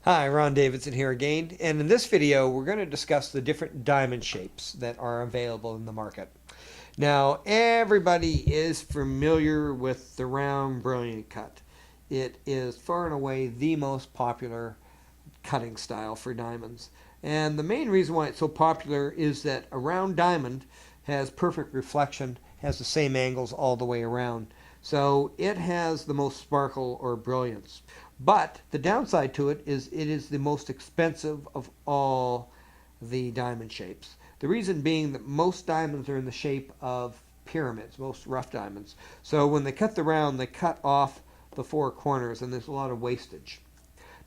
Hi, Ron Davidson here again, and in this video we're going to discuss the different diamond shapes that are available in the market. Now, everybody is familiar with the round brilliant cut. It is far and away the most popular cutting style for diamonds. And the main reason why it's so popular is that a round diamond has perfect reflection, has the same angles all the way around. So it has the most sparkle or brilliance. But the downside to it is the most expensive of all the diamond shapes. The reason being that most diamonds are in the shape of pyramids, most rough diamonds. So when they cut the round, they cut off the four corners, and there's a lot of wastage.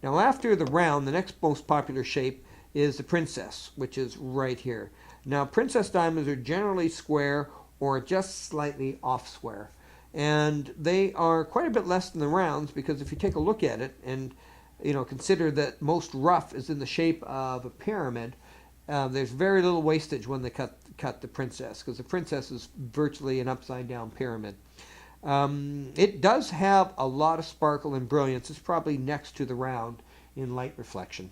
Now after the round, the next most popular shape is the princess, which is right here. Now princess diamonds are generally square or just slightly off square. And they are quite a bit less than the rounds, because if you take a look at it and consider that most rough is in the shape of a pyramid, there's very little wastage when they cut the princess, because the princess is virtually an upside down pyramid. It does have a lot of sparkle and brilliance. It's probably next to the round in light reflection.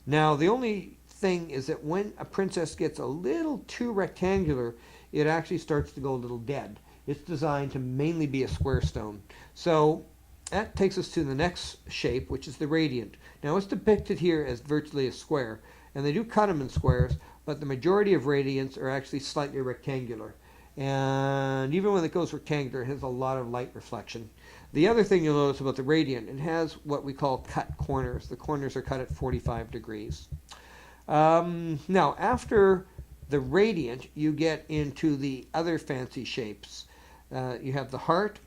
Now the only thing is that when a princess gets a little too rectangular, it actually starts to go a little dead. It's designed to mainly be a square stone. So that takes us to the next shape, which is the radiant. Now it's depicted here as virtually a square, and they do cut them in squares, but the majority of radiants are actually slightly rectangular. And even when it goes rectangular, it has a lot of light reflection. The other thing you'll notice about the radiant, it has what we call cut corners. The corners are cut at 45 degrees. Now, after the radiant, you get into the other fancy shapes. You have the heart,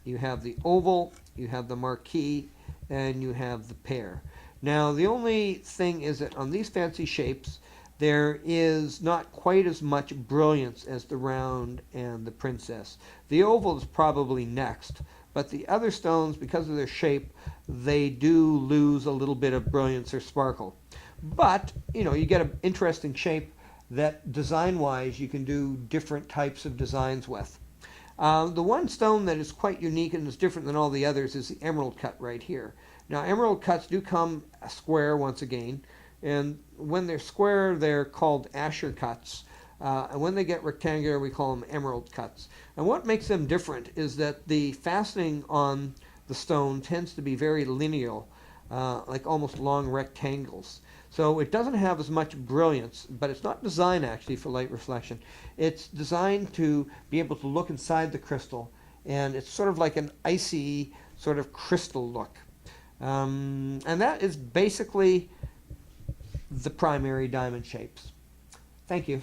you have the oval, you have the marquee, and you have the pear. Now, the only thing is that on these fancy shapes, there is not quite as much brilliance as the round and the princess. The oval is probably next, but the other stones, because of their shape, they do lose a little bit of brilliance or sparkle. But, you get an interesting shape that design-wise you can do different types of designs with. The one stone that is quite unique and is different than all the others is the emerald cut right here. Now, emerald cuts do come square once again, and when they're square, they're called Asher cuts. And when they get rectangular, we call them emerald cuts. And what makes them different is that the fastening on the stone tends to be very lineal, like almost long rectangles. So it doesn't have as much brilliance, but it's not designed actually for light reflection. It's designed to be able to look inside the crystal, and it's sort of like an icy sort of crystal look. And that is basically the primary diamond shapes. Thank you.